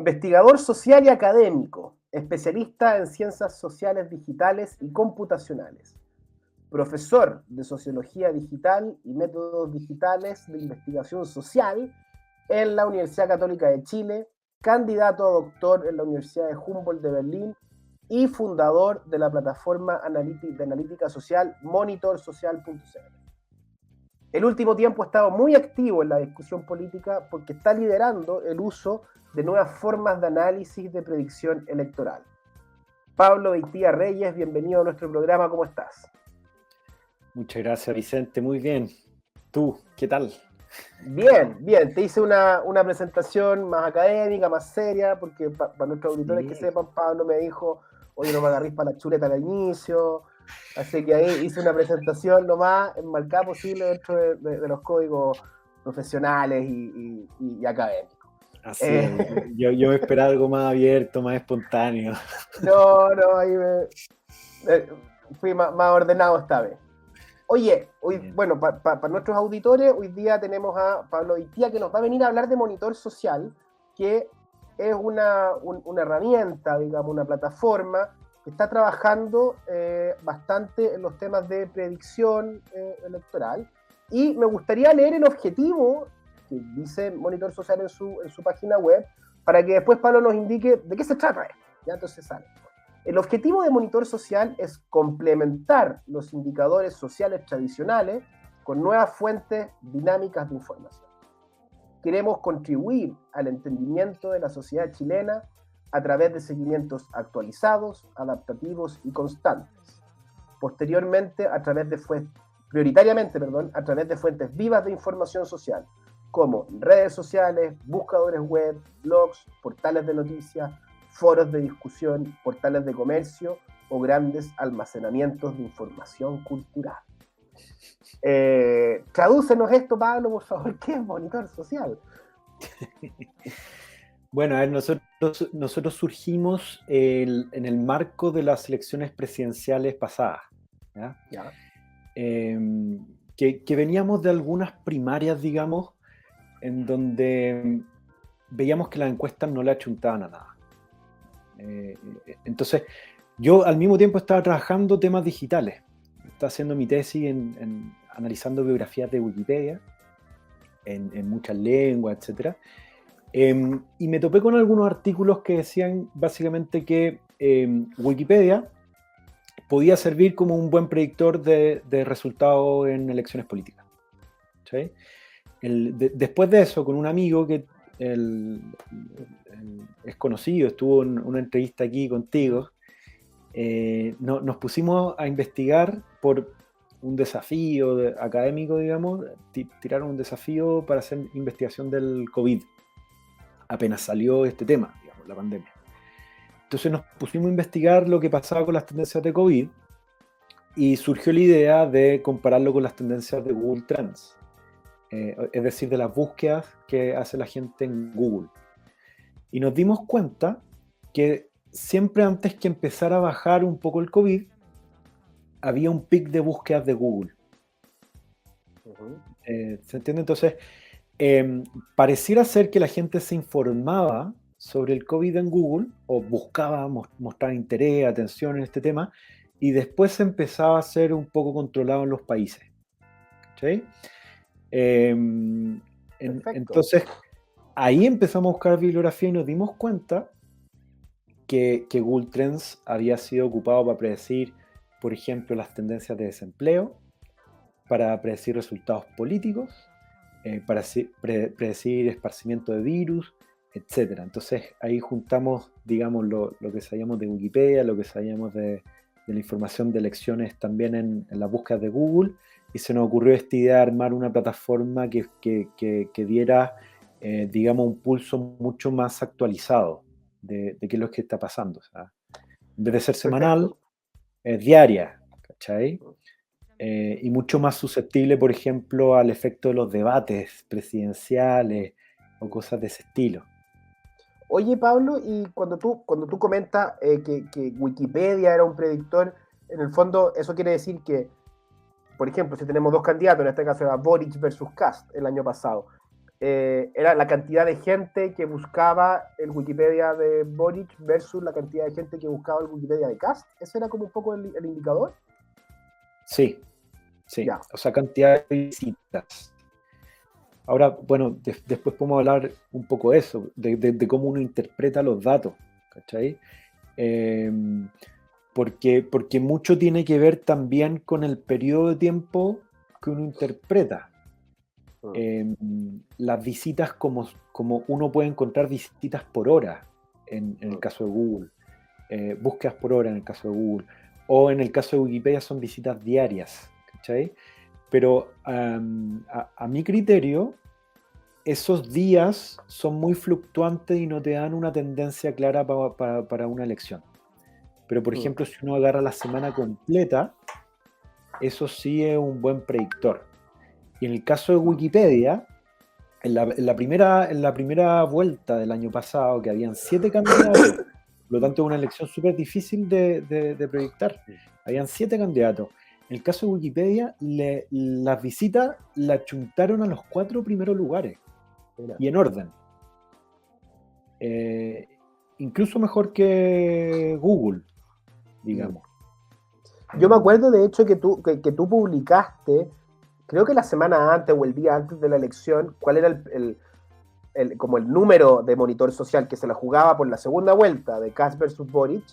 Investigador social y académico, especialista en ciencias sociales digitales y computacionales, profesor de sociología digital y métodos digitales de investigación social en la Universidad Católica de Chile, candidato a doctor en la Universidad de Humboldt de Berlín y fundador de la plataforma de analítica social monitorsocial.cl. El último tiempo ha estado muy activo en la discusión política porque está liderando el uso de nuevas formas de análisis de predicción electoral. Pablo Beitía Reyes, bienvenido a nuestro programa, ¿cómo estás? Muchas gracias, Vicente, muy bien. ¿Tú, qué tal? Bien, te hice una presentación más académica, más seria, porque para nuestros auditores que sepan, Pablo me dijo, oye, no me agarrís para la chuleta al inicio, así que ahí hice una presentación lo más enmarcada posible dentro de los códigos profesionales y académicos. Así es, yo esperaba algo más abierto, más espontáneo. No, ahí fui más ordenado esta vez. Oye, bueno, para nuestros auditores, hoy día tenemos a Pablo Beitía que nos va a venir a hablar de Monitor Social, que es una herramienta, digamos, una plataforma que está trabajando bastante en los temas de predicción electoral. Y me gustaría leer el objetivo que dice Monitor Social en su página web, para que después Pablo nos indique de qué se trata esto. Ya entonces sale. El objetivo de Monitor Social es complementar los indicadores sociales tradicionales con nuevas fuentes dinámicas de información. Queremos contribuir al entendimiento de la sociedad chilena a través de seguimientos actualizados, adaptativos y constantes. Posteriormente, prioritariamente a través de fuentes vivas de información social, como redes sociales, buscadores web, blogs, portales de noticias, foros de discusión, portales de comercio o grandes almacenamientos de información cultural. Tradúcenos esto, Pablo, por favor, ¿qué es Monitor Social? Bueno, a ver, nosotros surgimos en el marco de las elecciones presidenciales pasadas, ¿ya? Ya. Que veníamos de algunas primarias, digamos, en donde veíamos que las encuestas no le achuntaban a nada. Entonces, yo al mismo tiempo estaba trabajando temas digitales. Estaba haciendo mi tesis analizando biografías de Wikipedia, en muchas lenguas, etc. Y me topé con algunos artículos que decían básicamente que Wikipedia podía servir como un buen predictor de resultados en elecciones políticas. ¿Sí? Después de eso, con un amigo que es conocido, estuvo en una entrevista aquí contigo, nos pusimos a investigar por un desafío académico, digamos, tiraron un desafío para hacer investigación del COVID, apenas salió este tema, digamos, la pandemia. Entonces nos pusimos a investigar lo que pasaba con las tendencias de COVID y surgió la idea de compararlo con las tendencias de Google Trends. Es decir, de las búsquedas que hace la gente en Google. Y nos dimos cuenta que siempre antes que empezara a bajar un poco el COVID, había un pic de búsquedas de Google. ¿Se entiende? Entonces, pareciera ser que la gente se informaba sobre el COVID en Google, o buscaba mostrar interés, atención en este tema, y después se empezaba a ser un poco controlado en los países. ¿Sí? Entonces, ahí empezamos a buscar bibliografía y nos dimos cuenta que Google Trends había sido ocupado para predecir, por ejemplo, las tendencias de desempleo, para predecir resultados políticos, para predecir esparcimiento de virus, etc. Entonces, ahí juntamos, digamos, lo que sabíamos de Wikipedia, lo que sabíamos de la información de elecciones también en las búsquedas de Google, y se nos ocurrió esta idea de armar una plataforma que diera, digamos, un pulso mucho más actualizado de qué es lo que está pasando. O sea, en vez de ser semanal, es diaria, ¿cachai? Y mucho más susceptible, por ejemplo, al efecto de los debates presidenciales o cosas de ese estilo. Oye, Pablo, y cuando tú comentas que Wikipedia era un predictor, en el fondo eso quiere decir que, por ejemplo, si tenemos dos candidatos, en este caso era Boric versus Kast el año pasado, era la cantidad de gente que buscaba el Wikipedia de Boric versus la cantidad de gente que buscaba el Wikipedia de Kast. ¿Ese era como un poco el indicador? Sí, sí. Ya. O sea, cantidad de visitas. Ahora, bueno, después podemos hablar un poco de eso, de cómo uno interpreta los datos, ¿cachai? Porque mucho tiene que ver también con el periodo de tiempo que uno interpreta. Las visitas, como uno puede encontrar visitas por hora en el caso de Google, búsquedas por hora en el caso de Google, o en el caso de Wikipedia son visitas diarias, ¿cachai? Pero a mi criterio, esos días son muy fluctuantes y no te dan una tendencia clara para una elección. Pero, por ejemplo, si uno agarra la semana completa, eso sí es un buen predictor. Y en el caso de Wikipedia, en la primera vuelta del año pasado, que habían 7 candidatos, por lo tanto es una elección súper difícil de proyectar. Habían 7 candidatos. En el caso de Wikipedia, las visitas la chuntaron a los 4 primeros lugares. Y en orden. Incluso mejor que Google, digamos. Yo me acuerdo, de hecho, que tú publicaste, creo que la semana antes o el día antes de la elección, cuál era como el número de monitor social que se la jugaba por la segunda vuelta de Kast versus Boric,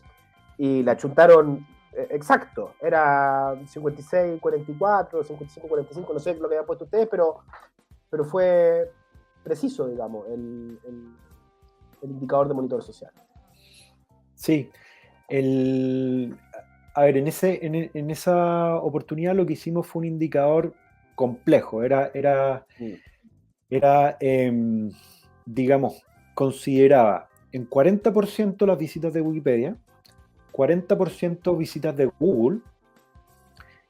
y la chuntaron exacto. Era 56-44, 55-45, no sé lo que habían puesto ustedes, pero fue preciso, digamos, el indicador de monitor social. Sí. A ver, en esa oportunidad lo que hicimos fue un indicador complejo. Digamos, consideraba en 40% las visitas de Wikipedia, 40% visitas de Google,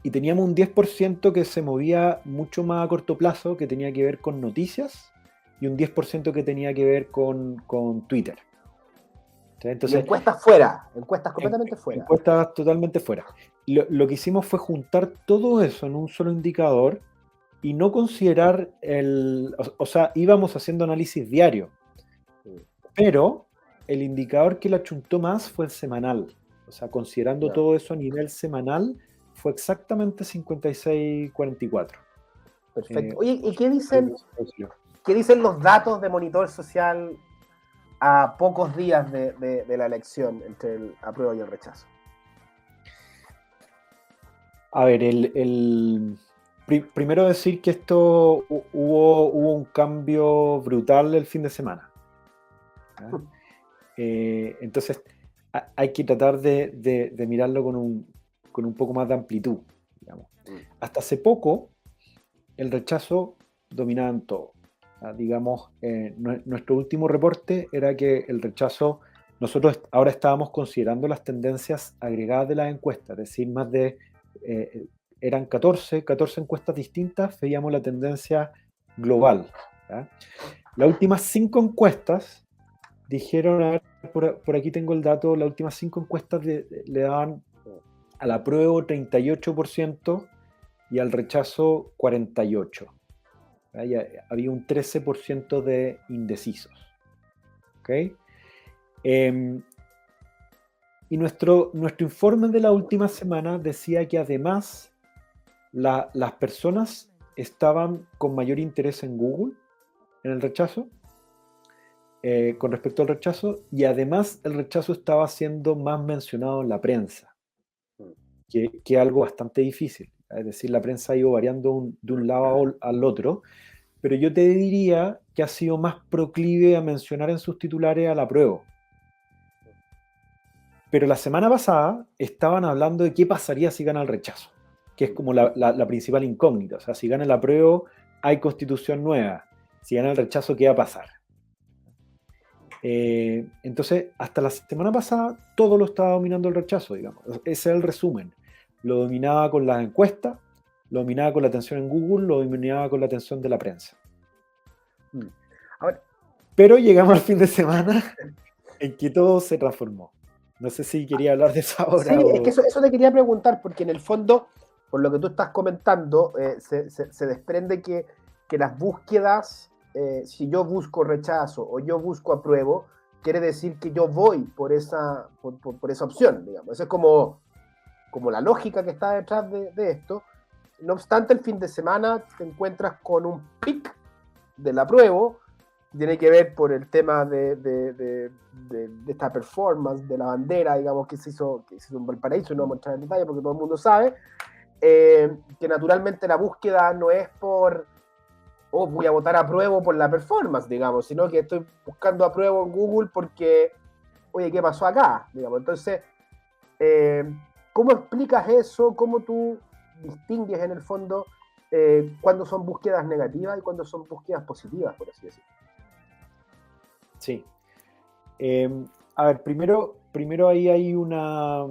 y teníamos un 10% que se movía mucho más a corto plazo, que tenía que ver con noticias, y un 10% que tenía que ver con Twitter. Entonces, y encuestas fuera, encuestas completamente fuera. Encuestas totalmente fuera. Lo que hicimos fue juntar todo eso en un solo indicador y no considerar o sea, íbamos haciendo análisis diario, pero el indicador que la chuntó más fue el semanal. O sea, considerando todo eso a nivel semanal, fue exactamente 56-44. Perfecto. Oye, ¿y qué dicen los datos de monitor social a pocos días de la elección entre el apruebo y el rechazo? A ver, primero decir que esto hubo un cambio brutal el fin de semana. Entonces hay que tratar de mirarlo con un poco más de amplitud, digamos. Hasta hace poco el rechazo dominaba en todo. Digamos, nuestro último reporte era que el rechazo, nosotros ahora estábamos considerando las tendencias agregadas de las encuestas, es decir, más de eran 14 encuestas distintas, veíamos la tendencia global. Las últimas 5 encuestas dijeron, a ver, por aquí tengo el dato, las últimas 5 encuestas le daban al apruebo 38% y al rechazo 48%. Había un 13% de indecisos. ¿Okay? Y nuestro informe de la última semana decía que además las personas estaban con mayor interés en Google, en el rechazo, con respecto al rechazo, y además el rechazo estaba siendo más mencionado en la prensa, que es algo bastante difícil. Es decir, la prensa ha ido variando de un lado al otro, pero yo te diría que ha sido más proclive a mencionar en sus titulares al apruebo. Pero la semana pasada estaban hablando de qué pasaría si gana el rechazo, que es como la principal incógnita. O sea, si gana el apruebo, hay constitución nueva. Si gana el rechazo, ¿qué va a pasar? Entonces, hasta la semana pasada, todo lo estaba dominando el rechazo, digamos. Ese es el resumen. Lo dominaba con las encuestas, lo dominaba con la atención en Google, lo dominaba con la atención de la prensa. Pero llegamos al fin de semana en que todo se transformó. No sé si quería hablar de eso ahora. Sí, es que eso te quería preguntar, porque en el fondo, por lo que tú estás comentando, se desprende que las búsquedas si yo busco rechazo o yo busco apruebo, quiere decir que yo voy por esa opción, digamos. Esa es como la lógica que está detrás de esto. No obstante, el fin de semana te encuentras con un pic del apruebo, tiene que ver por el tema de esta performance de la bandera, digamos, que se hizo en Valparaíso, no vamos a entrar en detalle porque todo el mundo sabe, que naturalmente la búsqueda no es por, voy a votar apruebo por la performance, digamos, sino que estoy buscando apruebo en Google porque, oye, ¿qué pasó acá? Digamos, entonces, ¿cómo explicas eso? ¿Cómo tú distingues en el fondo cuándo son búsquedas negativas y cuándo son búsquedas positivas, por así decirlo? Sí. A ver, primero ahí hay una,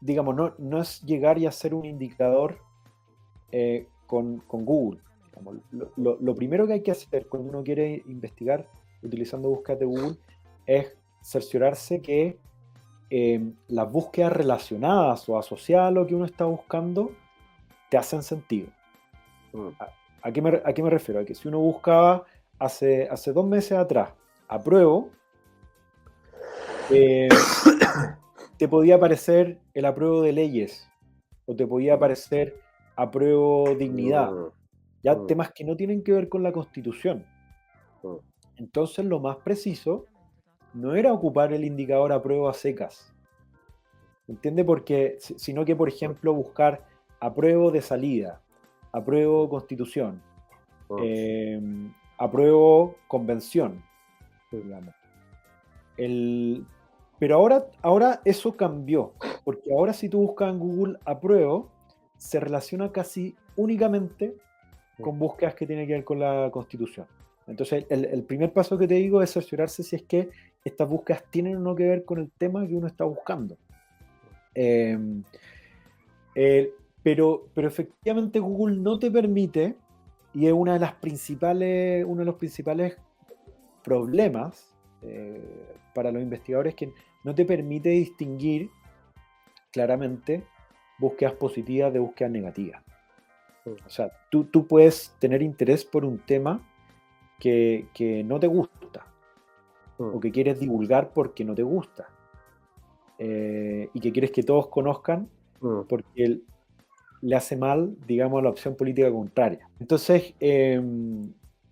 digamos, no es llegar y hacer un indicador con Google. Digamos, lo primero que hay que hacer cuando uno quiere investigar utilizando búsquedas de Google es cerciorarse que las búsquedas relacionadas o asociadas a lo que uno está buscando te hacen sentido. ¿A qué me refiero? A que si uno buscaba hace 2 meses atrás apruebo, te podía aparecer el apruebo de leyes o te podía aparecer apruebo dignidad, ya temas que no tienen que ver con la Constitución. Entonces lo más preciso no era ocupar el indicador apruebo a secas, ¿entiende? Porque, sino que, por ejemplo, buscar apruebo de salida, apruebo Constitución, apruebo convención, digamos. Pero ahora eso cambió, porque ahora si tú buscas en Google apruebo, se relaciona casi únicamente con búsquedas que tienen que ver con la Constitución. Entonces, el primer paso que te digo es cerciorarse si es que estas búsquedas tienen o no que ver con el tema que uno está buscando. Pero efectivamente Google no te permite, y es uno de los principales problemas para los investigadores, que no te permite distinguir claramente búsquedas positivas de búsquedas negativas. O sea, tú puedes tener interés por un tema que no te gusta o que quieres divulgar porque no te gusta y que quieres que todos conozcan porque le hace mal, digamos, a la opción política contraria. Entonces, ¿qué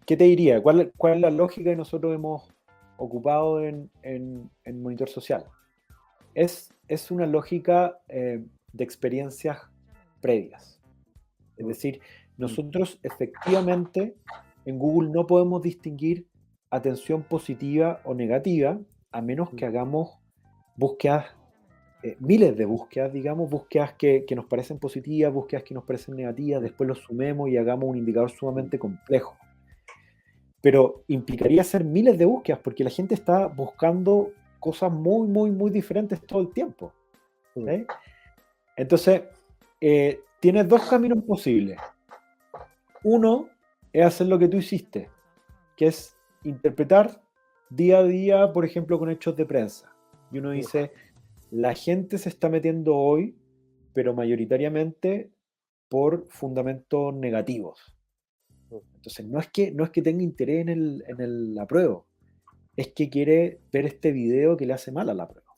te diría? ¿Cuál es la lógica que nosotros hemos ocupado en Monitor Social? Es una lógica de experiencias previas. Es decir, nosotros efectivamente en Google no podemos distinguir atención positiva o negativa a menos que hagamos búsquedas, miles de búsquedas, digamos, búsquedas que nos parecen positivas, búsquedas que nos parecen negativas, después los sumemos y hagamos un indicador sumamente complejo. Pero implicaría hacer miles de búsquedas porque la gente está buscando cosas muy, muy, muy diferentes todo el tiempo. ¿Sí? Entonces, tienes dos caminos posibles. Uno es hacer lo que tú hiciste, que es interpretar día a día, por ejemplo, con hechos de prensa. Y uno dice, la gente se está metiendo hoy, pero mayoritariamente por fundamentos negativos. Entonces, no es que tenga interés en el apruebo, es que quiere ver este video que le hace mal al apruebo.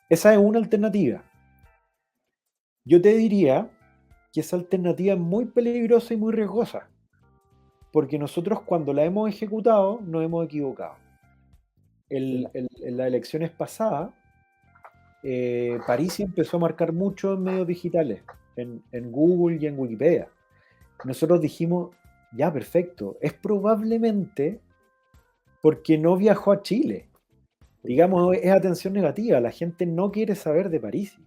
Esa es una alternativa. Yo te diría que esa alternativa es muy peligrosa y muy riesgosa, porque nosotros cuando la hemos ejecutado nos hemos equivocado. En las elecciones pasadas, Parisi empezó a marcar mucho en medios digitales, en Google y en Wikipedia. Nosotros dijimos, ya, perfecto, es probablemente porque no viajó a Chile. Digamos, es atención negativa, la gente no quiere saber de Parisi.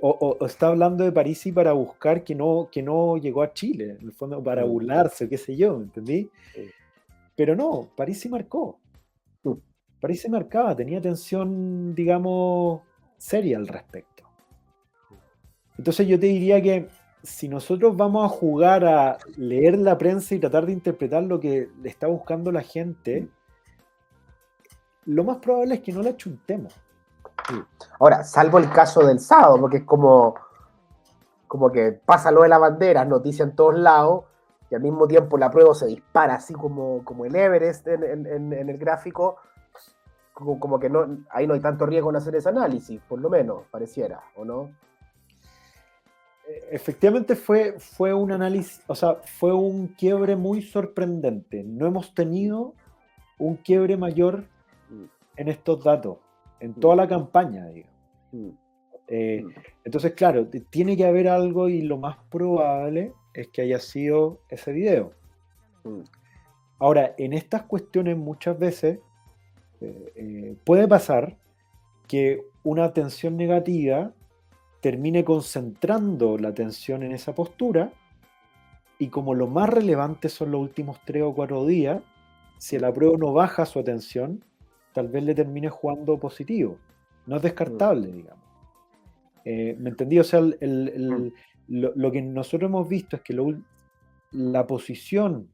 O está hablando de Parisi para buscar que no llegó a Chile, en el fondo para burlarse, qué sé yo, ¿entendí? Pero no, Parisi marcó. Parisi marcaba, tenía atención, digamos, seria al respecto. Entonces yo te diría que si nosotros vamos a jugar a leer la prensa y tratar de interpretar lo que le está buscando la gente, lo más probable es que no la chuntemos. Ahora, salvo el caso del sábado, porque es como que pasa lo de la bandera, noticia en todos lados, y al mismo tiempo la prueba se dispara así como el Everest en el gráfico, como que no, ahí no hay tanto riesgo en hacer ese análisis, por lo menos, pareciera, ¿o no? Efectivamente fue un análisis, o sea, fue un quiebre muy sorprendente. No hemos tenido un quiebre mayor en estos datos, en toda la campaña, digamos. Entonces, claro, tiene que haber algo y lo más probable es que haya sido ese video. Ahora, en estas cuestiones muchas veces puede pasar que una atención negativa termine concentrando la atención en esa postura y como lo más relevante son los últimos 3 o 4 días, si el apruebo no baja su atención, tal vez le termine jugando positivo. No es descartable, digamos. ¿Me entendí? O sea, lo que nosotros hemos visto es que la posición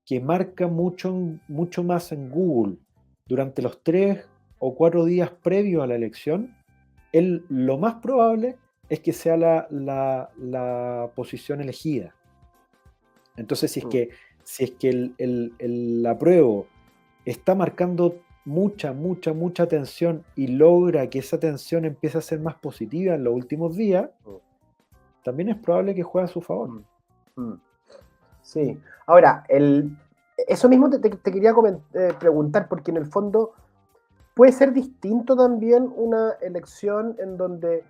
que marca mucho más en Google durante los 3 o 4 días previos a la elección, lo más probable es que sea la posición elegida. Entonces, si es que el apruebo está marcando mucha atención y logra que esa atención empiece a ser más positiva en los últimos días, también es probable que juegue a su favor. Sí. Ahora, eso mismo te quería preguntar, porque en el fondo puede ser distinto también una elección en donde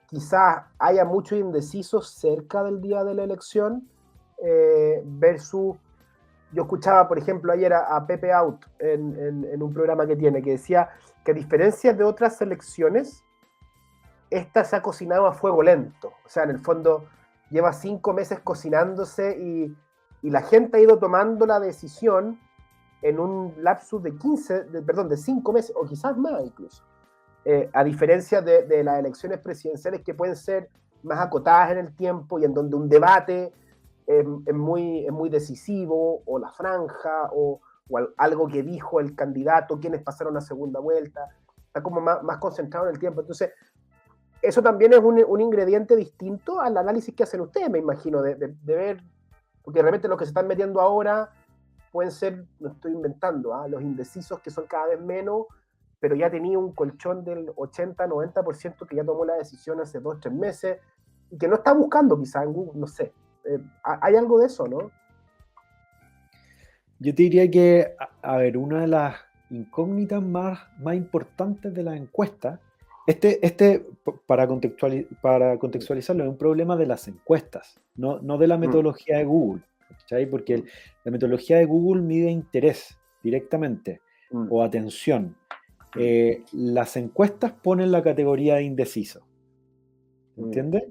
quizás haya muchos indecisos cerca del día de la elección, versus, yo escuchaba, por ejemplo, ayer a Pepe Out en un programa que tiene, que decía que a diferencia de otras elecciones, esta se ha cocinado a fuego lento. O sea, en el fondo lleva 5 meses cocinándose y la gente ha ido tomando la decisión en un lapsus de 5 meses, o quizás más incluso. A diferencia de las elecciones presidenciales que pueden ser más acotadas en el tiempo y en donde un debate es muy decisivo, o la franja, o algo que dijo el candidato, quienes pasaron a segunda vuelta, está como más concentrado en el tiempo. Entonces, eso también es un ingrediente distinto al análisis que hacen ustedes, me imagino, de ver, porque de repente los que se están metiendo ahora pueden ser, no estoy inventando, los indecisos que son cada vez menos, pero ya tenía un colchón del 80-90% que ya tomó la decisión hace 2-3 meses y que no está buscando quizás en Google, no sé. Hay algo de eso, ¿no? Yo te diría que, a ver, una de las incógnitas más importantes de las encuestas, para contextualizarlo, es un problema de las encuestas, no de la metodología de Google, ¿cachai? Porque la metodología de Google mide interés directamente o atención. Las encuestas ponen la categoría de indeciso, ¿entiendes?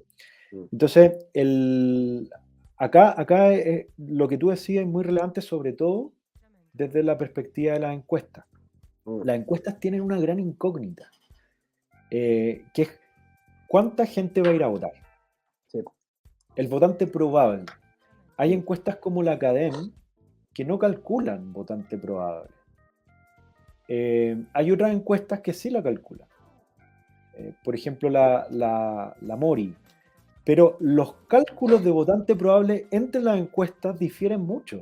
Entonces, acá lo que tú decías es muy relevante, sobre todo desde la perspectiva de las encuestas. Las encuestas tienen una gran incógnita, que es ¿cuánta gente va a ir a votar? Sí. El votante probable. Hay encuestas como la Academ que no calculan votante probable. Hay otras encuestas que sí la calculan. Por ejemplo, la Mori. Pero los cálculos de votante probable entre las encuestas difieren mucho.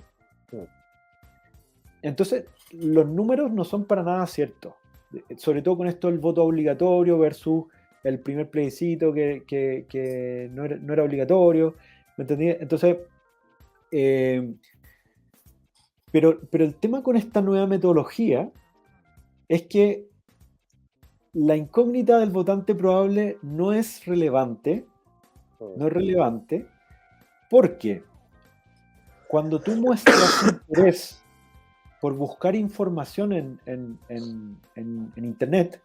Entonces, los números no son para nada ciertos. Sobre todo con esto del voto obligatorio versus el primer plebiscito que no era obligatorio. ¿Me entendí? Entonces, pero el tema con esta nueva metodología es que la incógnita del votante probable no es relevante. No es relevante porque cuando tú muestras interés por buscar información en internet,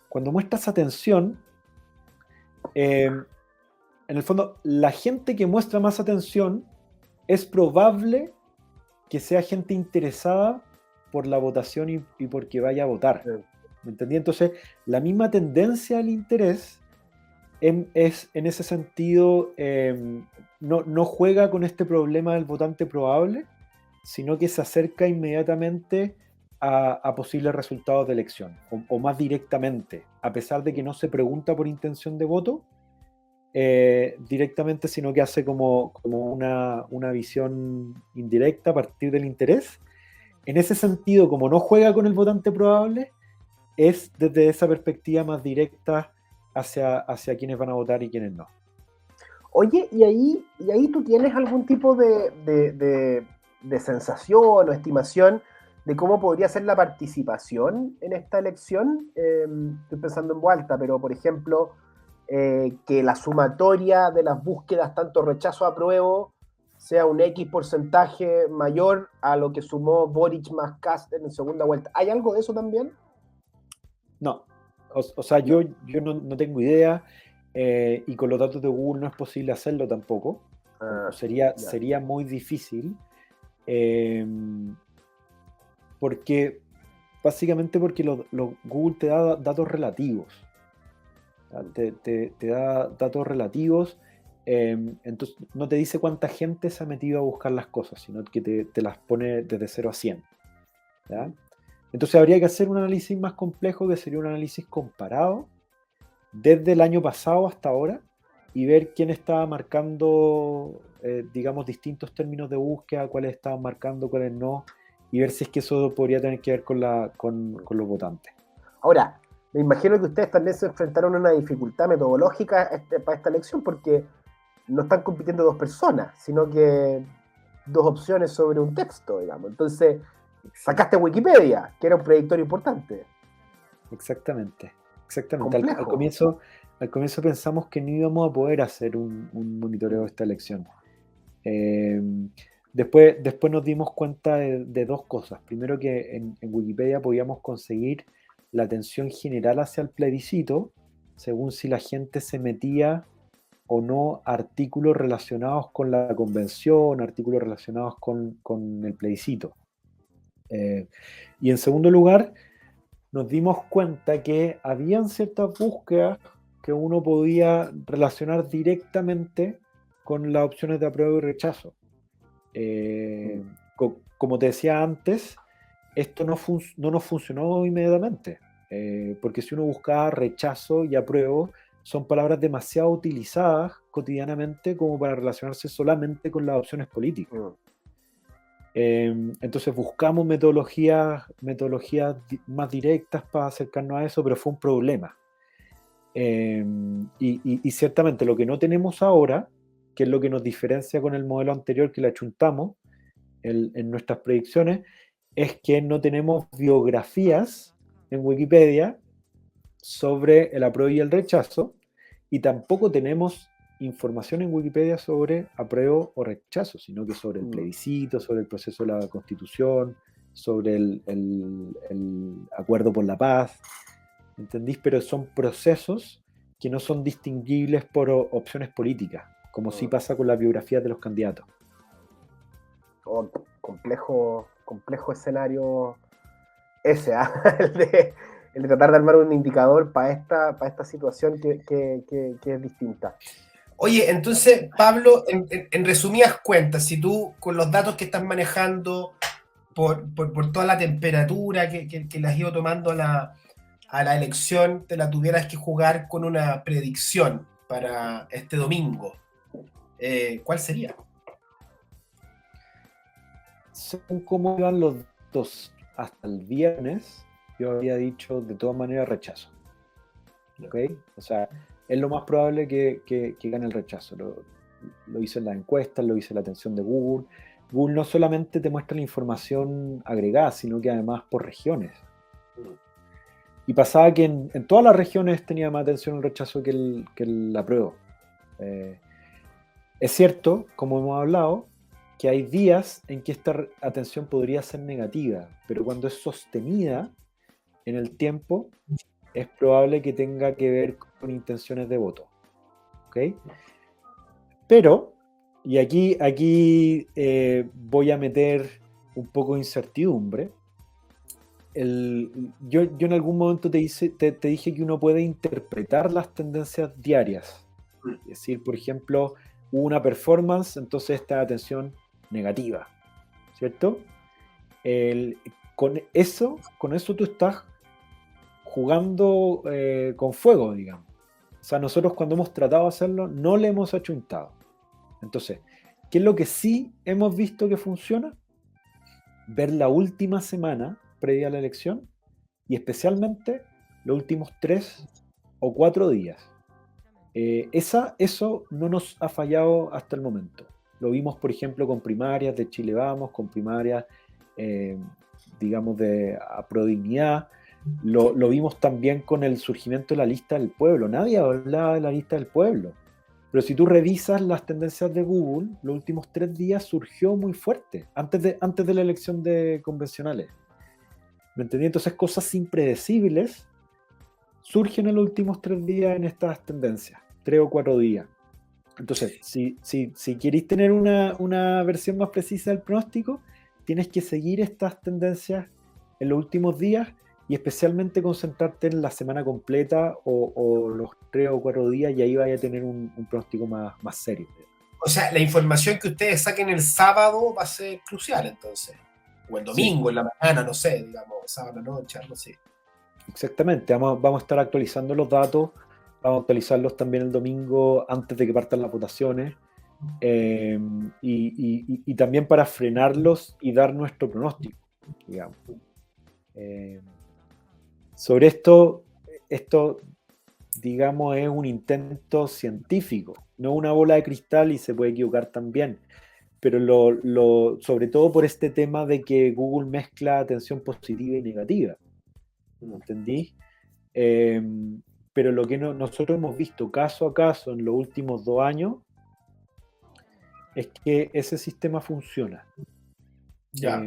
cuando muestras atención, en el fondo, la gente que muestra más atención es probable que sea gente interesada por la votación y porque vaya a votar. ¿Me entendí? Entonces, la misma tendencia al interés es en ese sentido, no juega con este problema del votante probable, sino que se acerca inmediatamente a posibles resultados de elección, o más directamente, a pesar de que no se pregunta por intención de voto, directamente, sino que hace como una visión indirecta a partir del interés. En ese sentido, como no juega con el votante probable, es desde esa perspectiva más directa hacia quienes van a votar y quienes no. Oye, y ahí tú tienes algún tipo de sensación o estimación de cómo podría ser la participación en esta elección. Estoy pensando en voz alta, pero por ejemplo, que la sumatoria de las búsquedas, tanto rechazo apruebo, sea un X porcentaje mayor a lo que sumó Boric más Kast en la segunda vuelta. ¿Hay algo de eso también? No, o sea, No. yo no tengo idea, y con los datos de Google no es posible hacerlo tampoco. Ah, ya. Sería muy difícil, eh, porque básicamente porque Google te da datos relativos. Te da datos relativos, entonces no te dice cuánta gente se ha metido a buscar las cosas, sino que te las pone desde 0 a 100. ¿Ya? Entonces habría que hacer un análisis más complejo, que sería un análisis comparado desde el año pasado hasta ahora, y ver quién estaba marcando, digamos, distintos términos de búsqueda, cuáles estaban marcando, cuáles no, y ver si es que eso podría tener que ver con los votantes. Ahora, me imagino que ustedes también se enfrentaron a una dificultad metodológica para esta elección, porque no están compitiendo dos personas, sino que dos opciones sobre un texto, digamos. Entonces, sacaste Wikipedia, que era un predictor importante. Exactamente, exactamente. Complejo. Al comienzo pensamos que no íbamos a poder hacer un monitoreo de esta elección. Eh, después nos dimos cuenta de dos cosas. Primero, que en Wikipedia podíamos conseguir la atención general hacia el plebiscito, según si la gente se metía o no a artículos relacionados con la convención, artículos relacionados con el plebiscito. Y en segundo lugar, nos dimos cuenta que habían ciertas búsquedas que uno podía relacionar directamente con las opciones de apruebo y rechazo. Como te decía antes, esto no nos funcionó inmediatamente, porque si uno buscaba rechazo y apruebo, son palabras demasiado utilizadas cotidianamente como para relacionarse solamente con las opciones políticas. Entonces buscamos metodologías más directas para acercarnos a eso, pero fue un problema. Y ciertamente lo que no tenemos ahora, que es lo que nos diferencia con el modelo anterior que le achuntamos en nuestras predicciones, es que no tenemos biografías en Wikipedia sobre el apruebo y el rechazo, y tampoco tenemos información en Wikipedia sobre apruebo o rechazo, sino que sobre el plebiscito, sobre el proceso de la Constitución, sobre el acuerdo por la paz, ¿entendís? Pero son procesos que no son distinguibles por opciones políticas, como sí pasa con las biografías de los candidatos. Oh, complejo escenario ese, ¿eh? el de tratar de armar un indicador para esta situación que es distinta. Oye, entonces, Pablo, en resumidas cuentas, si tú con los datos que estás manejando, por toda la temperatura que le has ido tomando a la elección, te la tuvieras que jugar con una predicción para este domingo, ¿cuál sería? Según cómo iban los datos hasta el viernes, yo había dicho de todas maneras rechazo. ¿Ok? O sea, es lo más probable que gane el rechazo. Lo hice en las encuestas, lo hice en la atención de Google. Google no solamente te muestra la información agregada, sino que además por regiones. Y pasaba que en todas las regiones tenía más atención el rechazo que el apruebo. Es cierto, como hemos hablado, que hay días en que esta atención podría ser negativa, pero cuando es sostenida en el tiempo, es probable que tenga que ver con intenciones de voto. ¿Ok? Pero, y aquí voy a meter un poco de incertidumbre. Yo en algún momento te dije que uno puede interpretar las tendencias diarias. Es decir, por ejemplo, hubo una performance, entonces esta atención negativa, ¿cierto? Con eso tú estás jugando con fuego, digamos. O sea, nosotros cuando hemos tratado de hacerlo, no le hemos achuntado. Entonces, ¿qué es lo que sí hemos visto que funciona? Ver la última semana previa a la elección y especialmente los últimos 3 o 4 días. Eso no nos ha fallado hasta el momento. Lo vimos, por ejemplo, con primarias de Chile Vamos, con primarias, digamos, de Prodignidad. Lo vimos también con el surgimiento de la lista del pueblo. Nadie hablaba de la lista del pueblo. Pero si tú revisas las tendencias de Google, los últimos 3 días surgió muy fuerte, antes de la elección de convencionales. ¿Me entendí? Entonces, cosas impredecibles surgen en los últimos 3 días en estas tendencias, 3 o 4 días. Entonces, si queréis tener una versión más precisa del pronóstico, tienes que seguir estas tendencias en los últimos días y especialmente concentrarte en la semana completa o los 3 o 4 días, y ahí vais a tener un pronóstico más serio. O sea, la información que ustedes saquen el sábado va a ser crucial, entonces. O el domingo, en la mañana, no sé, digamos, sábado noche, algo así. Exactamente, vamos a estar actualizando los datos, vamos a actualizarlos también el domingo antes de que partan las votaciones, y también para frenarlos y dar nuestro pronóstico, digamos. Sobre esto, digamos, es un intento científico, no una bola de cristal y se puede equivocar también, pero sobre todo por este tema de que Google mezcla atención positiva y negativa. ¿Entendí? Pero lo que nosotros hemos visto caso a caso en los últimos 2 años es que ese sistema funciona. Ya.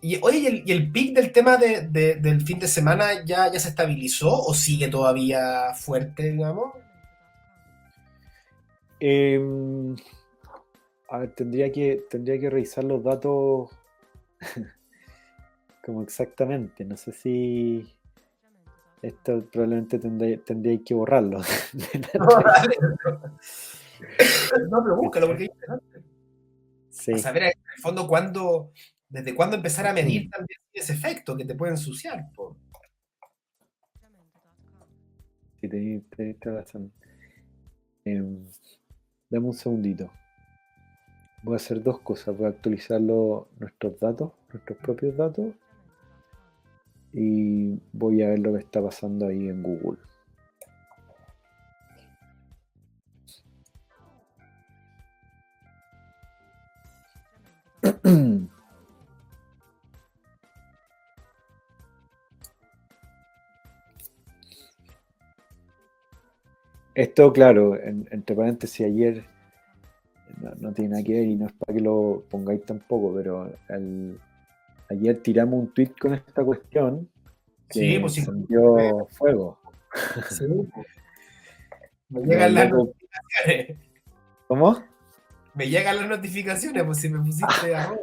Y oye, ¿y el pic del tema del fin de semana ya se estabilizó o sigue todavía fuerte, digamos? A ver, tendría que revisar los datos como exactamente. No sé si esto probablemente tendría que borrarlo. No, pero búscalo porque es interesante. Sí. A saber, en el fondo, desde cuándo empezar a medir también ese efecto que te puede ensuciar. Po. Sí, tenés razón. Dame un segundito. Voy a hacer 2 cosas. Voy a actualizar nuestros datos, nuestros propios datos, y voy a ver lo que está pasando ahí en Google. Esto, claro, entre paréntesis, ayer no tiene nada que ver y no es para que lo pongáis tampoco, pero ayer tiramos un tweet con esta cuestión que Sí, pues sí. encendió fuego. Sí, pues. Me llegan las notificaciones. ¿Cómo? Me llegan las notificaciones, pues si me pusiste arroba.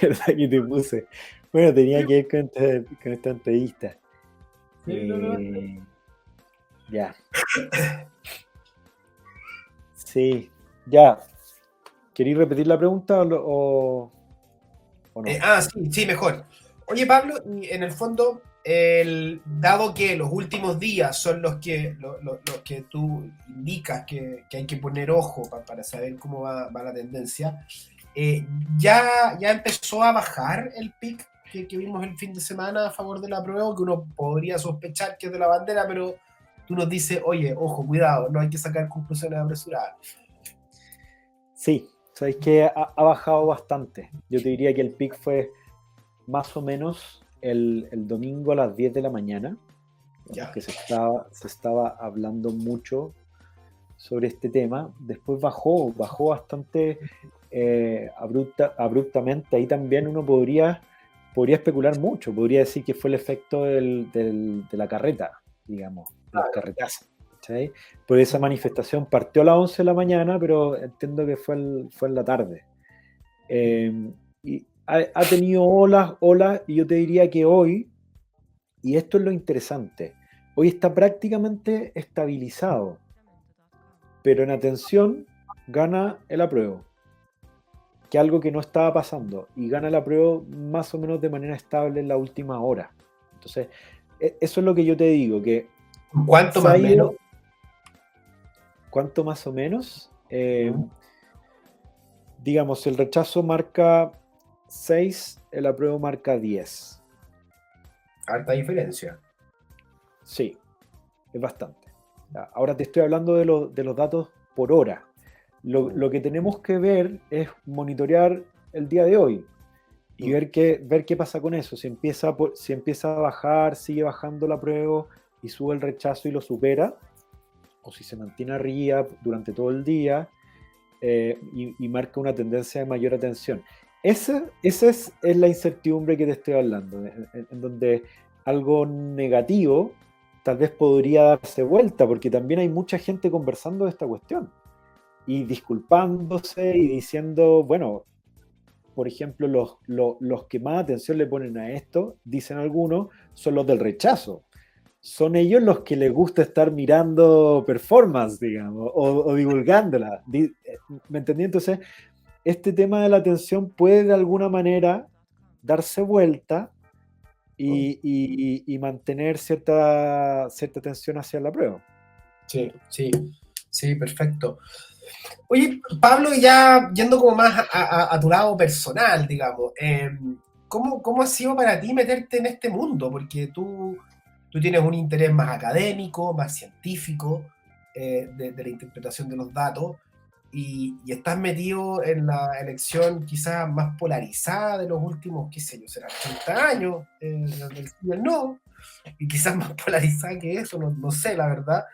¿Verdad que te puse? Bueno, tenía que ver con esta entrevista. Sí, no. Ya. Sí, ya. ¿Queréis repetir la pregunta o no? Sí, mejor. Oye, Pablo, y en el fondo, dado que los últimos días son los que tú indicas que hay que poner ojo para saber cómo va la tendencia, ya empezó a bajar el pic que vimos el fin de semana a favor de la prueba, que uno podría sospechar que es de la bandera, pero tú nos dices, oye, ojo, cuidado, no hay que sacar conclusiones apresuradas. Sí, sabéis que ha bajado bastante. Yo te diría que el pic fue más o menos el domingo a las 10 de la mañana, que se estaba hablando mucho sobre este tema. Después bajó bastante abruptamente. Ahí también uno podría especular mucho, podría decir que fue el efecto de la carreta, digamos, los carretazos. ¿Sí? Por esa manifestación partió a las 11 de la mañana, pero entiendo que fue en la tarde. Y ha tenido olas, y yo te diría que hoy, y esto es lo interesante, hoy está prácticamente estabilizado, pero en atención gana el apruebo, que es algo que no estaba pasando, y gana el apruebo más o menos de manera estable en la última hora. Entonces, eso es lo que yo te digo, que ¿Cuánto se más ha o menos? ido, ¿cuánto más o menos? Digamos, el rechazo marca 6, el apruebo marca 10. Harta diferencia. Sí, es bastante. Ahora te estoy hablando de los datos por hora. Lo que tenemos que ver es monitorear el día de hoy y ver qué pasa con eso. Si empieza a bajar, sigue bajando la prueba y sube el rechazo y lo supera, o si se mantiene arriba durante todo el día y marca una tendencia de mayor atención. Esa es la incertidumbre que te estoy hablando, en donde algo negativo tal vez podría darse vuelta, porque también hay mucha gente conversando de esta cuestión y disculpándose y diciendo, bueno, por ejemplo, los que más atención le ponen a esto, dicen algunos, son los del rechazo. Son ellos los que les gusta estar mirando performance, digamos, o divulgándola. ¿Me entendí? Entonces, este tema de la atención puede de alguna manera darse vuelta y mantener cierta atención hacia la prueba. Sí, sí, sí, perfecto. Oye, Pablo, ya yendo como más a tu lado personal, digamos, ¿cómo ha sido para ti meterte en este mundo? Porque tú tienes un interés más académico, más científico, de la interpretación de los datos, y estás metido en la elección quizás más polarizada de los últimos, qué sé yo, será 30 años, del sí y el no, y quizás más polarizada que eso, no sé, la verdad.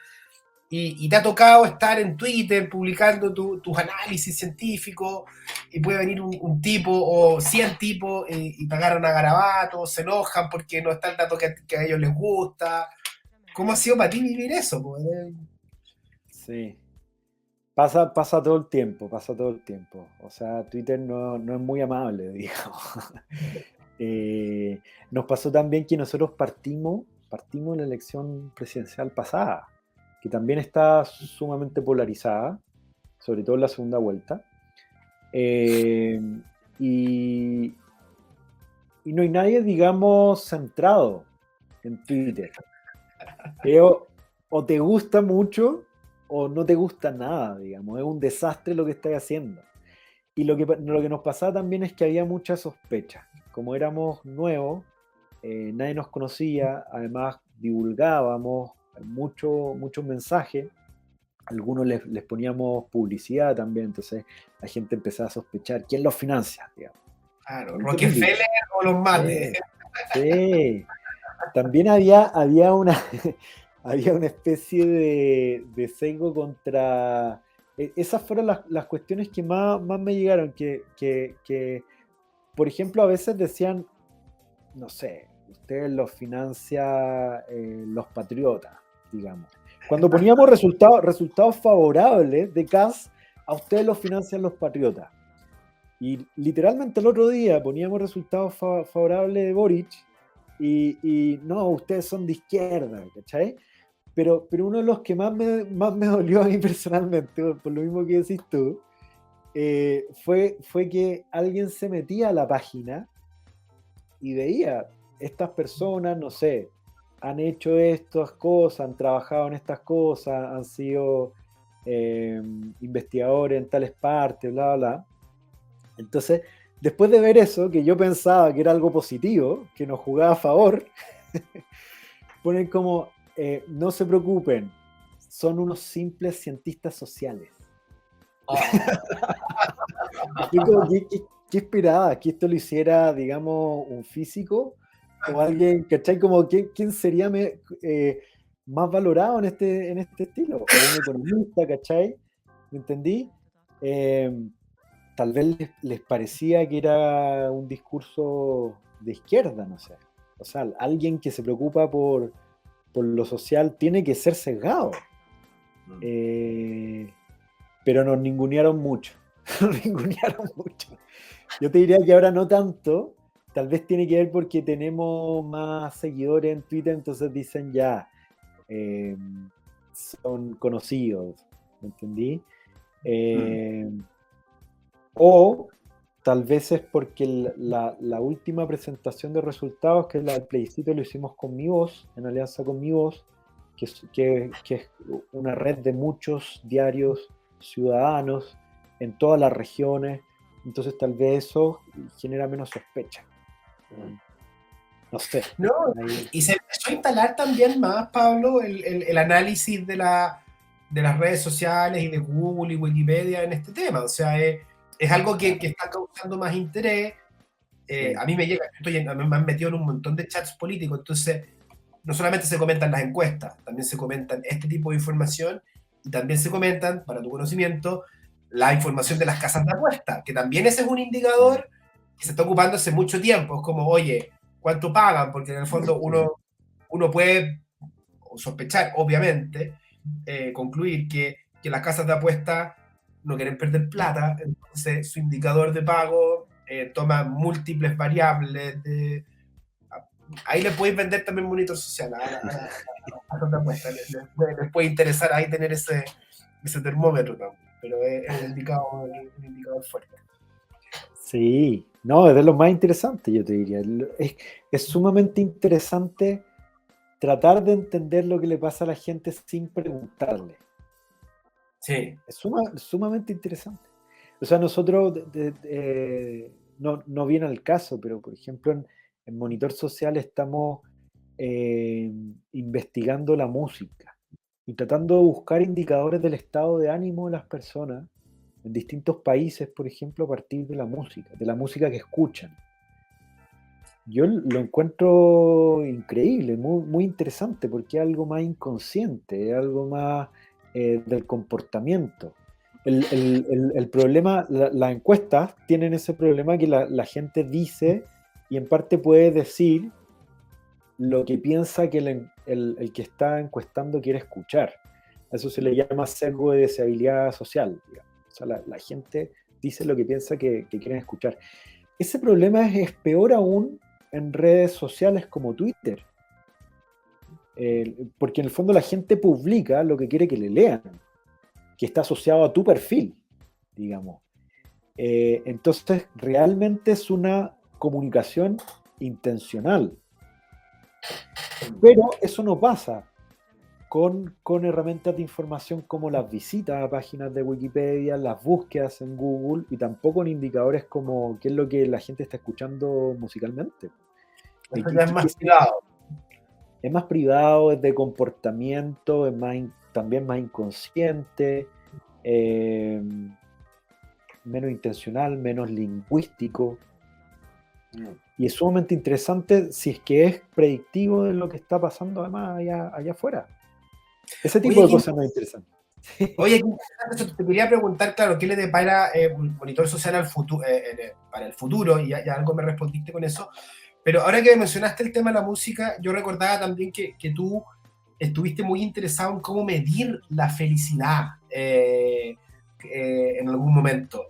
Y te ha tocado estar en Twitter publicando tus análisis científicos y puede venir un tipo o 100 tipos y te agarran a garabatos, se enojan porque no está el dato que a ellos les gusta. ¿Cómo ha sido para ti vivir eso? Pues? Sí. Pasa todo el tiempo, pasa todo el tiempo. O sea, Twitter no es muy amable, digamos. Nos pasó también que nosotros partimos la elección presidencial pasada, que también está sumamente polarizada, sobre todo en la segunda vuelta. Eh, y, y no hay nadie, digamos, centrado en Twitter. Pero o te gusta mucho o no te gusta nada, digamos. Es un desastre lo que estás haciendo. Y lo que nos pasaba también es que había mucha sospecha. Como éramos nuevos, nadie nos conocía, además divulgábamos muchos mensajes, algunos les poníamos publicidad también, entonces la gente empezaba a sospechar quién los financia, digamos. Claro, ¿Me entendí? Rockefeller o los mates. Sí, sí. También había había una especie de sesgo contra... Esas fueron las cuestiones que más me llegaron, que, por ejemplo, a veces decían, no sé, ustedes los financia los patriotas, digamos. Cuando poníamos resultados favorables de CAS, a ustedes los financian los patriotas. Y literalmente el otro día poníamos resultados favorables de Boric y no, ustedes son de izquierda, ¿cachai? Pero uno de los que más me dolió a mí personalmente, por lo mismo que decís tú, fue que alguien se metía a la página y veía, estas personas, no sé, han hecho estas cosas, han trabajado en estas cosas, han sido investigadores en tales partes, bla, bla, bla. Entonces, después de ver eso, que yo pensaba que era algo positivo, que nos jugaba a favor, ponen como, no se preocupen, son unos simples cientistas sociales. Yo como, ¿qué esperaba? ¿Que esto lo hiciera, digamos, un físico? ¿O alguien, ¿cachai? Como, ¿quién sería más valorado en este estilo? ¿O un economista, ¿cachai? ¿Me entendí? Tal vez les parecía que era un discurso de izquierda, no sé. O sea, alguien que se preocupa por lo social tiene que ser sesgado. Pero nos ningunearon mucho. Nos ningunearon mucho. Yo te diría que ahora no tanto. Tal vez tiene que ver porque tenemos más seguidores en Twitter, entonces dicen ya, son conocidos, ¿me entendí? O tal vez es porque la última presentación de resultados, que es la del plebiscito, lo hicimos con Mi Voz, en alianza con Mi Voz, que es una red de muchos diarios ciudadanos en todas las regiones. Entonces tal vez eso genera menos sospecha. No sé. No, y se empezó a instalar también más, Pablo, el análisis de las redes sociales y de Google y Wikipedia en este tema. O sea, es algo que está causando más interés. A mí me llega, me han metido en un montón de chats políticos, entonces no solamente se comentan las encuestas, también se comentan este tipo de información y también se comentan, para tu conocimiento, la información de las casas de apuestas, que también ese es un indicador que se está ocupando hace mucho tiempo. Es como, oye, ¿cuánto pagan? Porque en el fondo uno puede sospechar, obviamente, concluir que las casas de apuestas no quieren perder plata, entonces su indicador de pago toma múltiples variables. Ahí le podéis vender también monitor social a las casas de apuestas. Les puede interesar ahí tener ese termómetro también, pero es un indicador fuerte. Sí, no, es de lo más interesante, yo te diría. Es sumamente interesante tratar de entender lo que le pasa a la gente sin preguntarle. Sí. Es sumamente interesante. O sea, nosotros, no viene al caso, pero por ejemplo en Monitor Social estamos investigando la música y tratando de buscar indicadores del estado de ánimo de las personas en distintos países, por ejemplo, a partir de la música que escuchan. Yo lo encuentro increíble, muy, muy interesante, porque es algo más inconsciente, es algo más del comportamiento. El problema, las encuestas tienen ese problema que la gente dice y en parte puede decir lo que piensa que el que está encuestando quiere escuchar. A eso se le llama sesgo de deseabilidad social, digamos. O sea, la gente dice lo que piensa que quieren escuchar. Ese problema es peor aún en redes sociales como Twitter. Porque en el fondo la gente publica lo que quiere que le lean, que está asociado a tu perfil, digamos. Entonces, realmente es una comunicación intencional. Pero eso no pasa con herramientas de información como las visitas a páginas de Wikipedia, las búsquedas en Google y tampoco en indicadores como qué es lo que la gente está escuchando musicalmente. Eso ya es más privado. Es más privado, es de comportamiento, es también más inconsciente, menos intencional, menos lingüístico. Y es sumamente interesante si es que es predictivo de lo que está pasando además allá afuera. Ese tipo de cosas no es interesante. Oye, te quería preguntar, claro, ¿qué le depara Monitor Social para el futuro? Y ya algo me respondiste con eso. Pero ahora que mencionaste el tema de la música, yo recordaba también que tú estuviste muy interesado en cómo medir la felicidad en algún momento,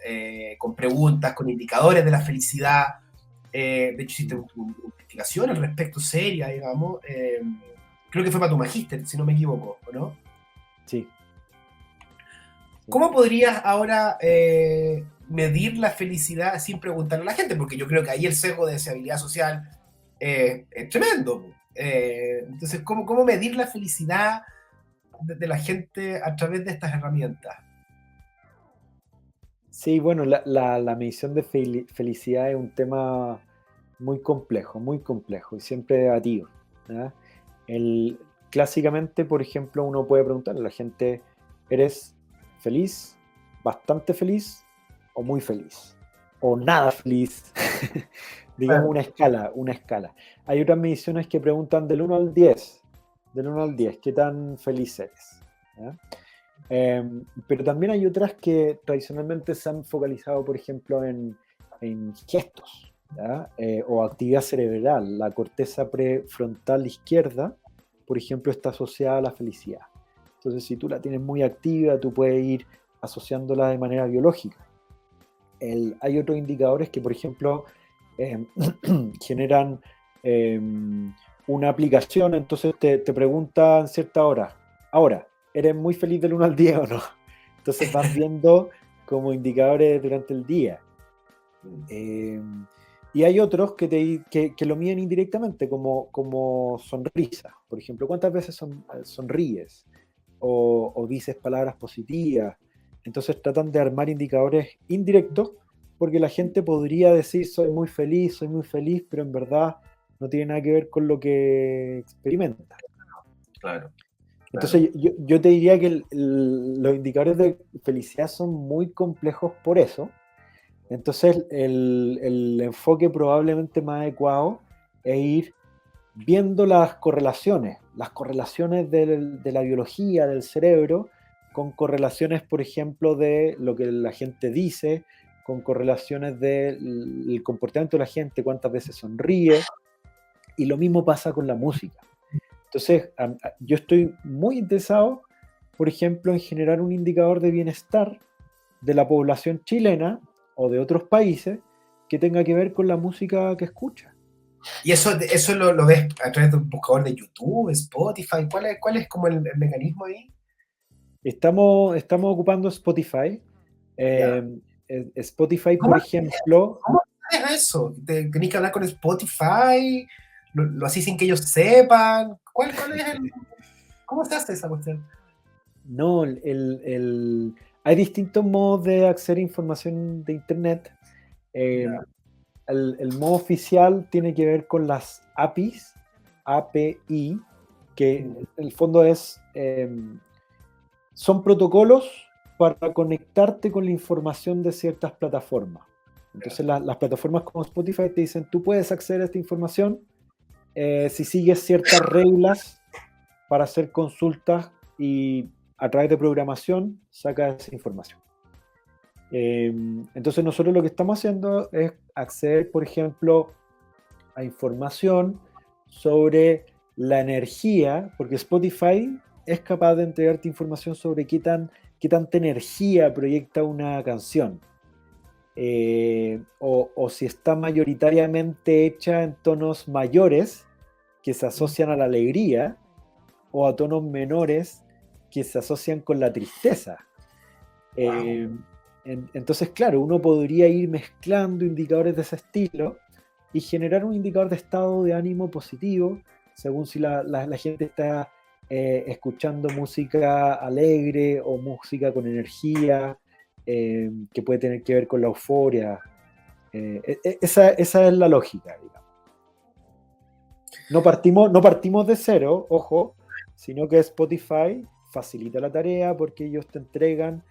con preguntas, con indicadores de la felicidad. De hecho, hiciste una investigación al respecto seria, digamos. Creo que fue para tu magíster, si no me equivoco, ¿no? Sí. ¿Cómo podrías ahora medir la felicidad sin preguntarle a la gente? Porque yo creo que ahí el sesgo de deseabilidad social es tremendo. Entonces, ¿cómo medir la felicidad de la gente a través de estas herramientas? Sí, bueno, la medición de felicidad es un tema muy complejo y siempre debatido, ¿ya? Clásicamente, por ejemplo, uno puede preguntarle a la gente, ¿eres feliz, bastante feliz o muy feliz? O nada feliz. Digamos una escala. Hay otras mediciones que preguntan del 1 al 10. Del 1 al 10, ¿qué tan feliz eres? ¿Ya? Pero también hay otras que tradicionalmente se han focalizado, por ejemplo, en gestos, ¿ya? O actividad cerebral. La corteza prefrontal izquierda, por ejemplo, está asociada a la felicidad. Entonces, si tú la tienes muy activa, tú puedes ir asociándola de manera biológica. Hay otros indicadores que, por ejemplo, generan una aplicación, entonces te pregunta en cierta hora, ahora, ¿eres muy feliz del 1 al 10 o no? Entonces vas viendo como indicadores durante el día. Y hay otros que lo miden indirectamente, como sonrisa. Por ejemplo, ¿cuántas veces sonríes? O dices palabras positivas. Entonces tratan de armar indicadores indirectos, porque la gente podría decir soy muy feliz, pero en verdad no tiene nada que ver con lo que experimenta. Claro. Entonces yo te diría que los indicadores de felicidad son muy complejos por eso. Entonces el enfoque probablemente más adecuado es ir viendo las correlaciones de la biología del cerebro, con correlaciones, por ejemplo, de lo que la gente dice, con correlaciones del comportamiento de la gente, cuántas veces sonríe, y lo mismo pasa con la música. Entonces, yo estoy muy interesado, por ejemplo, en generar un indicador de bienestar de la población chilena o de otros países que tenga que ver con la música que escucha. ¿Y eso lo ves a través de un buscador de YouTube, Spotify? ¿Cuál es como el mecanismo ahí? Estamos ocupando Spotify. Spotify, por ejemplo... ¿Cómo es eso? ¿Tenés que hablar con Spotify? ¿Lo hacís sin que ellos sepan? ¿Cuál es cómo se hace esa cuestión? No, hay distintos modos de acceder a información de Internet. El modo oficial tiene que ver con las API, que en el fondo son protocolos para conectarte con la información de ciertas plataformas. Entonces las plataformas como Spotify te dicen, tú puedes acceder a esta información si sigues ciertas reglas para hacer consultas y a través de programación sacas esa información. Entonces nosotros lo que estamos haciendo es acceder, por ejemplo, a información sobre la energía, porque Spotify es capaz de entregarte información sobre qué tanta energía proyecta una canción, o si está mayoritariamente hecha en tonos mayores que se asocian a la alegría, o a tonos menores que se asocian con la tristeza. Entonces, claro, uno podría ir mezclando indicadores de ese estilo y generar un indicador de estado de ánimo positivo, según si la gente está escuchando música alegre o música con energía, que puede tener que ver con la euforia. Esa es la lógica, digamos. No partimos de cero, ojo, sino que Spotify facilita la tarea porque ellos te entregan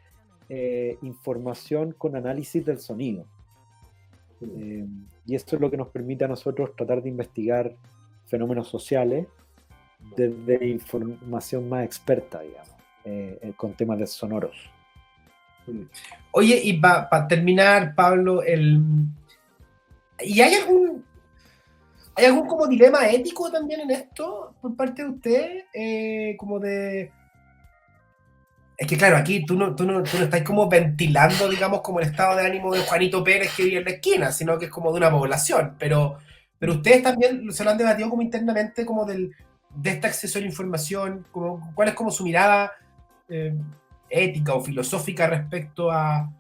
información con análisis del sonido. Y esto es lo que nos permite a nosotros tratar de investigar fenómenos sociales desde información más experta, digamos, con temas de sonoros. Oye, y para terminar, Pablo, ¿y hay algún como dilema ético también en esto por parte de usted? Como de... Es que claro, aquí tú no estás como ventilando, digamos, como el estado de ánimo de Juanito Pérez que vive en la esquina, sino que es como de una población. Pero ustedes también se lo han debatido como internamente, como de este acceso a la información, ¿cuál es como su mirada ética o filosófica respecto a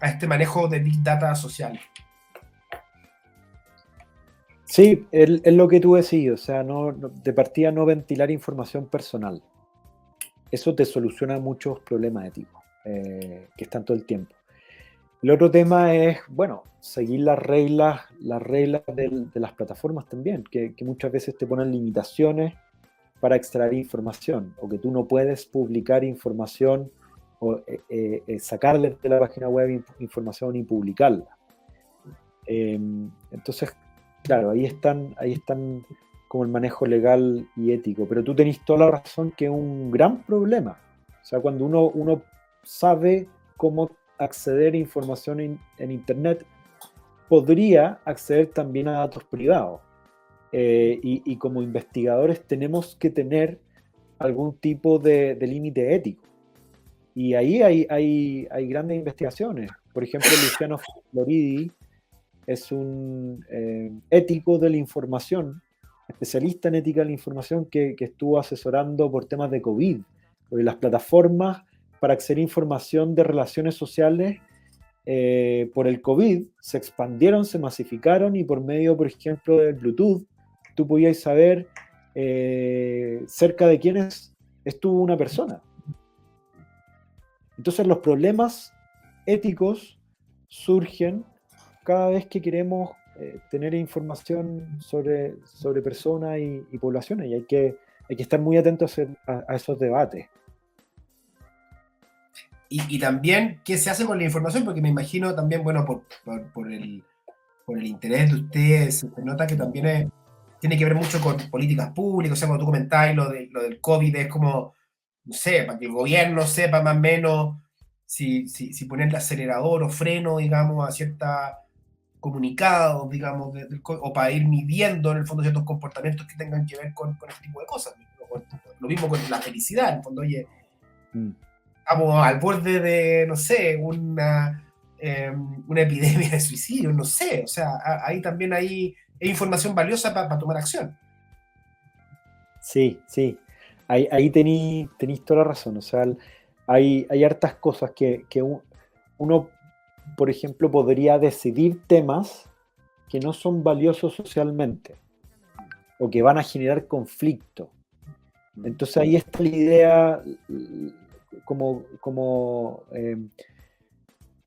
este manejo de Big Data social? Sí, es lo que tú decís, o sea, de partida no ventilar información personal. Eso te soluciona muchos problemas éticos que están todo el tiempo. El otro tema es, bueno, seguir las reglas de las plataformas también, que muchas veces te ponen limitaciones para extraer información, o que tú no puedes publicar información o sacarle de la página web información y publicarla. Entonces, claro, ahí están como el manejo legal y ético, pero tú tenés toda la razón que es un gran problema. O sea, cuando uno sabe cómo acceder a información en Internet, podría acceder también a datos privados. Y como investigadores tenemos que tener algún tipo de límite ético. Y ahí hay grandes investigaciones. Por ejemplo, Luciano Floridi es un ético de la información, especialista en ética de la información, que estuvo asesorando por temas de COVID, porque las plataformas para acceder a información de relaciones sociales por el COVID se expandieron, se masificaron y por medio, por ejemplo, del Bluetooth, tú podías saber cerca de quiénes estuvo una persona. Entonces los problemas éticos surgen cada vez que queremos tener información sobre personas y poblaciones, y hay que estar muy atentos a esos debates. Y también, ¿qué se hace con la información? Porque me imagino también, bueno, por el interés de ustedes, se nota que también tiene que ver mucho con políticas públicas. O sea, cuando tú comentáis lo del COVID, es como, no sé, para que el gobierno sepa más o menos si ponerle acelerador o freno, digamos, a ciertos comunicados, digamos, o para ir midiendo, en el fondo, ciertos comportamientos que tengan que ver con este tipo de cosas. Lo mismo con la felicidad, en el fondo, oye, estamos al borde de, no sé, una epidemia de suicidio, no sé, o sea, ahí también hay información valiosa para tomar acción. Sí, sí, ahí tenéis toda la razón, o sea, hay hartas cosas que uno, por ejemplo, podría decidir temas que no son valiosos socialmente o que van a generar conflicto. Entonces ahí está la idea como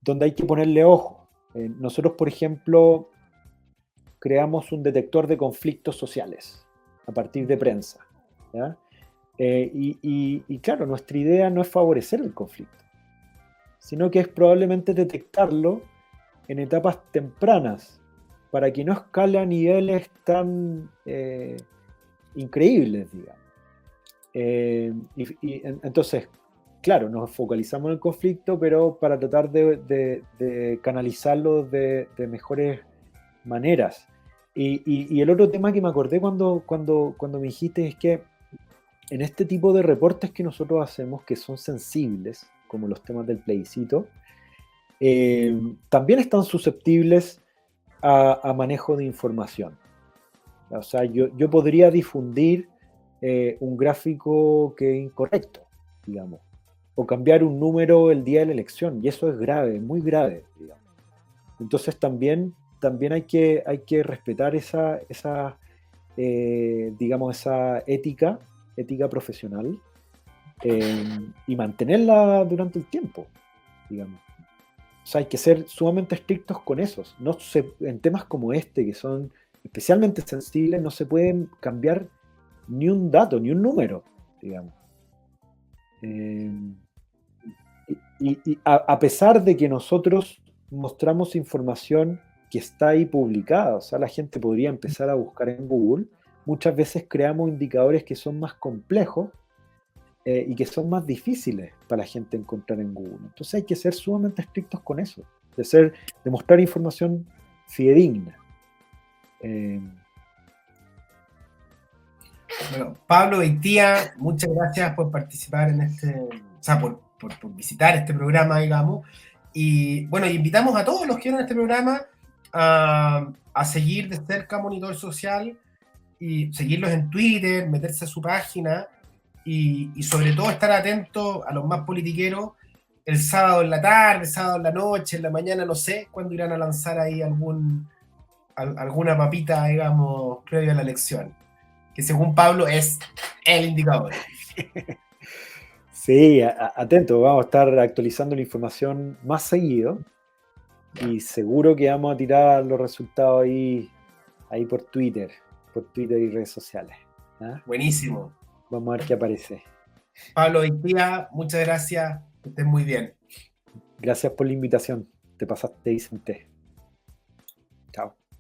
donde hay que ponerle ojo. Nosotros, por ejemplo, creamos un detector de conflictos sociales a partir de prensa, ¿ya? Y claro, nuestra idea no es favorecer el conflicto, sino que es probablemente detectarlo en etapas tempranas para que no escale a niveles tan increíbles, digamos. Entonces, claro, nos focalizamos en el conflicto, pero para tratar de canalizarlo de mejores maneras. Y el otro tema que me acordé cuando me dijiste es que en este tipo de reportes que nosotros hacemos, que son sensibles, como los temas del plebiscito, también están susceptibles a manejo de información. O sea, yo podría difundir un gráfico que es incorrecto, digamos, o cambiar un número el día de la elección, y eso es grave, muy grave, digamos. Entonces también hay que respetar esa digamos, esa ética profesional, y mantenerla durante el tiempo, digamos. O sea, hay que ser sumamente estrictos con esos. En temas como este, que son especialmente sensibles, no se pueden cambiar ni un dato, ni un número, digamos. Y a pesar de que nosotros mostramos información que está ahí publicada, o sea, la gente podría empezar a buscar en Google, muchas veces creamos indicadores que son más complejos y que son más difíciles para la gente encontrar en Google. Entonces hay que ser sumamente estrictos con eso, de mostrar información fidedigna. Bueno, Pablo Beitia, muchas gracias por participar en o sea, por visitar este programa, digamos. Y bueno, invitamos a todos los que vieron este programa a seguir de cerca Monitor Social y seguirlos en Twitter, meterse a su página y sobre todo estar atentos a los más politiqueros el sábado en la tarde, sábado en la noche, en la mañana, no sé cuándo irán a lanzar ahí alguna papita, digamos, previa a la elección, que según Pablo es el indicador. Sí, atento, vamos a estar actualizando la información más seguido y seguro que vamos a tirar los resultados ahí por Twitter y redes sociales. ¿Ah? Buenísimo. Vamos a ver qué aparece. Pablo Beitia, muchas gracias, que estén muy bien. Gracias por la invitación, te pasaste, Vicente. Chao.